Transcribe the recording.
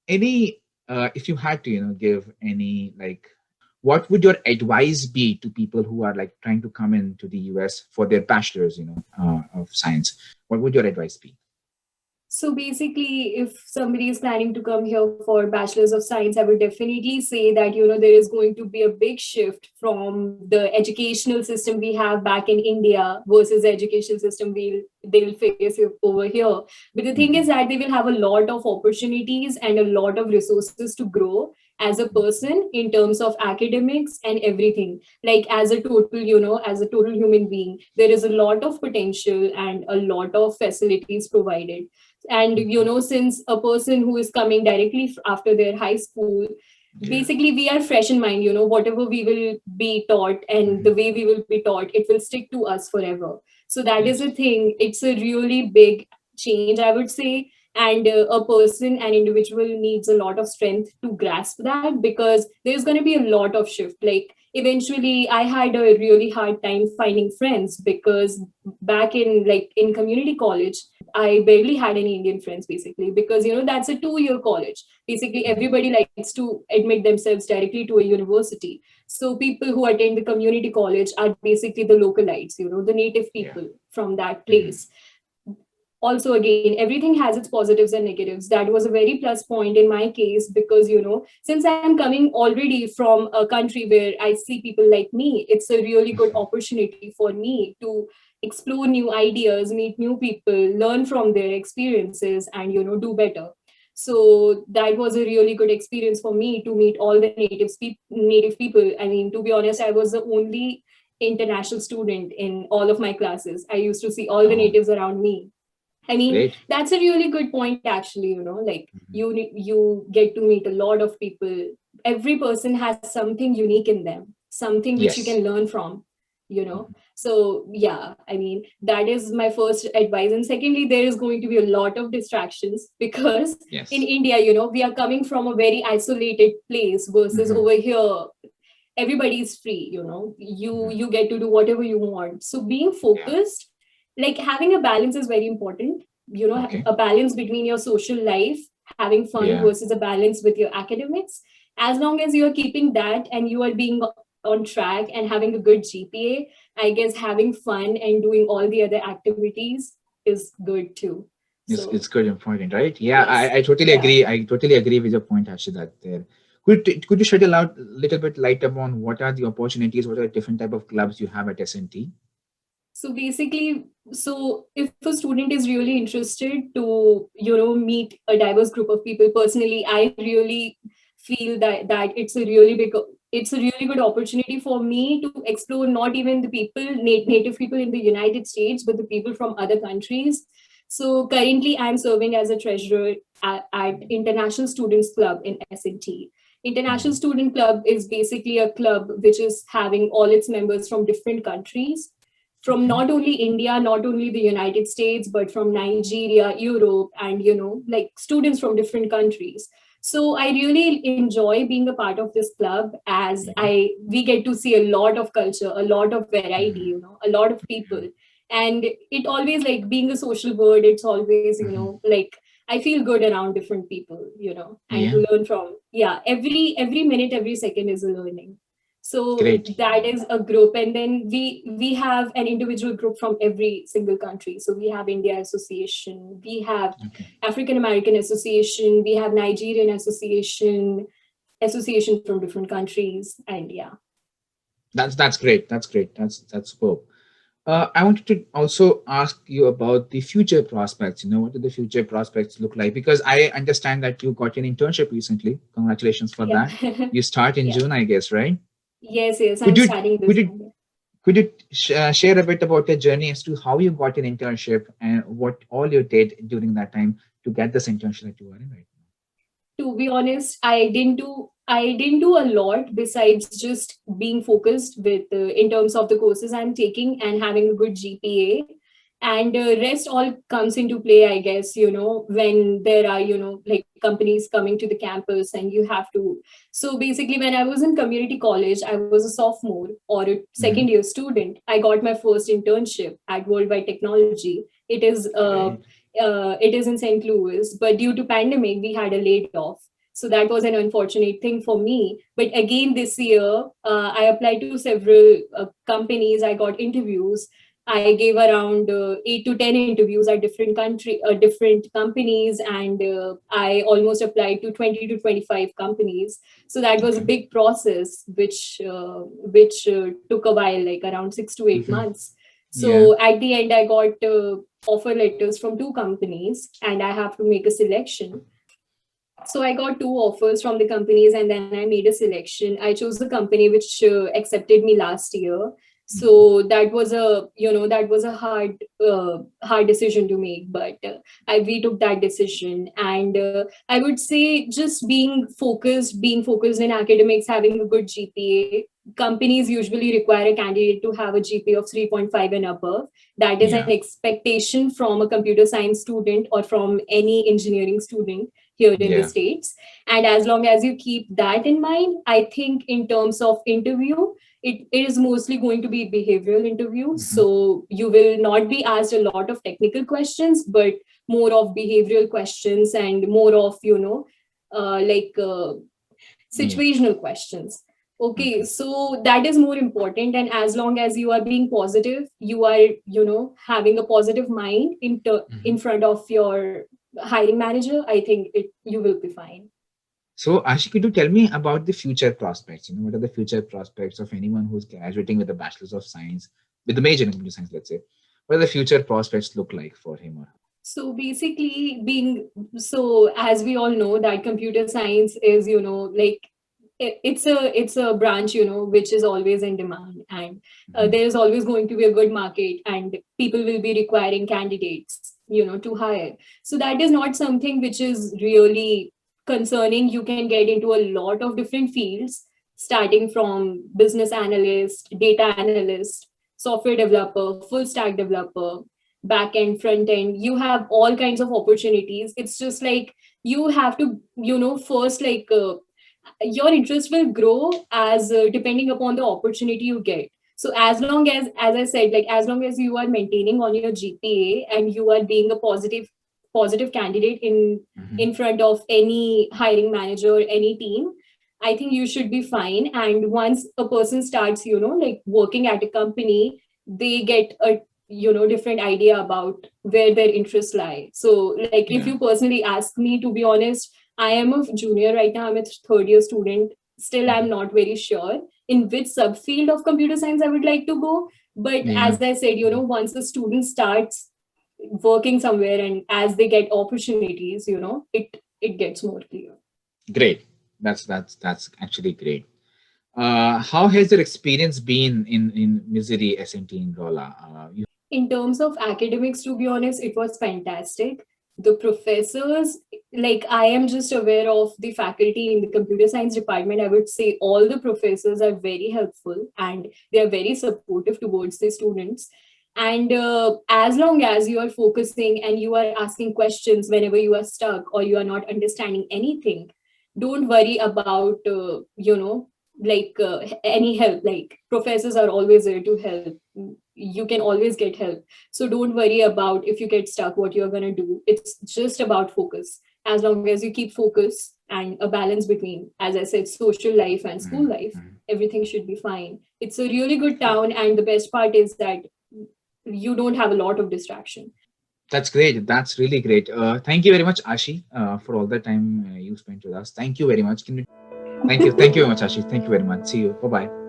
any if you had to give any, like, what would your advice be to people who are like trying to come into the US for their bachelor's of science? What would your advice be? So basically, if somebody is planning to come here for Bachelor's of Science, I would definitely say that, there is going to be a big shift from the educational system we have back in India versus the educational system they will face over here. But the thing is Mhm. that they will have a lot of opportunities and a lot of resources to grow as a person in terms of academics and everything. Like as a total human being, there is a lot of potential and a lot of facilities provided. And Mhm. since a person who is coming directly after their high school, Yeah. basically we are fresh in mind, whatever we will be taught and the Mhm. way we will be taught, it will stick to us forever. So that is a Yes. thing. It's a really big change, I would say. And a person, an individual, needs a lot of strength to grasp that, because there's going to be a lot of shift. Like, eventually I had a really hard time finding friends, because back in community college, I barely had any Indian friends, basically, because that's a 2 year college. Basically, Mhm. everybody likes to admit themselves directly to a university. So people who attend the community college are basically the localites, the native Yeah. people from that Mhm. place. Also, again, everything has its positives and negatives. That was a very plus point in my case, because since I'm coming already from a country where I see people like me, it's a really good opportunity for me to explore new ideas, meet new people, learn from their experiences, and do better. So that was a really good experience for me to meet all the native people. I mean, to be honest, I was the only international student in all of my classes. I used to see all the Oh, natives around me. I mean, great. that's a really good point, actually. Like, Mhm. you get to meet a lot of people. Every person has something unique in them, something which you can Yes. learn from. You know, Mhm. so yeah. I mean, that is my first advice. And secondly, there is going to be a lot of distractions because in Yes. India, we are coming from a very isolated place versus Mhm. over here everybody is free. Mhm. You get to do whatever you want. So being Yeah. focused, like having a balance, is very important. Okay. A balance between your social life, having fun, Yeah. versus a balance with your academics. As long as you are keeping that and you are being on track and having a good GPA, I guess having fun and doing all the other activities is good too. It's So good and important, right? Yeah, yes. I totally Yeah. agree. I totally agree with your point, actually, that there. Could you shed little bit light upon what are the opportunities, what are the different type of clubs you have at S&T? So basically, so if a student is really interested to, meet a diverse group of people, personally, I really feel that it's a really good opportunity for me to explore not even the native people in the United States, but the people from other countries. So currently, I'm serving as a treasurer at International Students Club in S&T. International Mhm. Student Club is basically a club which is having all its members from different countries, from Okay. not only India, not only the United States, but from Nigeria, Europe, and like students from different countries. So I really enjoy being a part of this club, as Yeah. I we get to see a lot of culture, a lot of variety, Mhm. a lot of people. And it always, like, being a social bird, it's always, Mhm. like, I feel good around different people, and Yeah. to learn from. Yeah, every minute, every second is a learning. So Great. that is a group. And then we have an individual group from every single country. So we have India Association, we have Okay. African American Association, we have Nigerian association from different countries. And yeah. That's great. That's great. That's superb. I wanted to also ask you about the future prospects. What do the future prospects look like? Because I understand that you got an internship recently. Congratulations for Yeah. that. You start in Yeah. June, I guess, right? Yes, Could I'm you studying could this you one. could you share a bit about your journey as to how you got an internship and what all you did during that time to get this internship that you are in right To be honest, I didn't do a lot besides just being focused with in terms of the courses I'm taking and having a good GPA. And rest all comes into play, I guess, when there are, like, companies coming to the campus and you have to. So basically, when I was in community college, I was a sophomore or a now? second year student. I got my first internship at Worldwide Technology. It is Great. in St. Louis, but due to pandemic, we had a laid off. So that was an unfortunate thing for me. But again, this year, I applied to several companies. I got interviews. I gave around 8 to 10 interviews at different companies, and I almost applied to 20 to 25 companies. So that was a Okay. big process, which took a while, like around 6 to 8 months. Yeah. So at the end, I got offer letters from two companies, and I have to make a selection. So I got two offers from the companies, and then I made a selection. I chose the company which accepted me last year. Mhm. So that was a hard decision to make, but we took that decision. And I would say just being focused in academics, having a good GPA. Companies usually require a candidate to have a GPA of 3.5 and above. That is an Yeah. expectation from a computer science student or from any engineering student here in the Yeah. States. And as long as you keep that in mind, I think in terms of interview, it is mostly going to be behavioral interview. Mhm. So you will not be asked a lot of technical questions, but more of behavioral questions and more of, like Yeah. situational questions. Okay, Okay. so that is more important. And as long as you are being positive, you are, having a positive mind Mhm. in front of your hiring manager, I think you will be fine. So, Ashi, could you tell me about the future prospects? What are the future prospects of anyone who's graduating with a bachelor's of science, with the major in computer science, let's say? What do the future prospects look like for him or her? So basically, as we all know, that computer science is, like it's a branch, which is always in demand, and Mhm. there is always going to be a good market, and people will be requiring candidates, to hire. So that is not something which is really concerning. You can get into a lot of different fields, starting from business analyst, data analyst, software developer, full stack developer, back end, front end. You have all kinds of opportunities. It's just like you have to, first, like your interest will grow as depending upon the opportunity you get. So as I said, like as long as you are maintaining on your GPA and you are being a positive candidate Mhm. in front of any hiring manager or any team, I think you should be fine. And once a person starts, like working at a company, they get a different idea about where their interests lie. So like if Yeah. you personally ask me, to be honest, I am a junior right now. I'm a third year student. Still, I'm Mhm. not very sure in which subfield of computer science I would like to go. But Yeah. as I said, once a student starts working somewhere and as they get opportunities, it gets more clear. Great. That's actually great. How has your experience been in Missouri, S&T, in Rolla? In terms of academics, to be honest, it was fantastic. The professors, like I am just aware of the faculty in the computer science department. I would say all the professors are very helpful and they are very supportive towards the students. And as long as you are focusing and you are asking questions whenever you are stuck or you are not understanding anything, don't worry about, any help. Like professors are always there to help. You can always get help. So don't worry about if you get stuck, what you're going to do. It's just about focus. As long as you keep focus and a balance between, as I said, social life and school Mhm. life, Mhm. everything should be fine. It's a really good town. And the best part is that you don't have a lot of distraction. That's great. That's really great. Thank you very much, Ashi, for all the time you spent with us. Thank you very much. Thank you. Thank you very much, Ashi. Thank you very much. See you. Bye bye.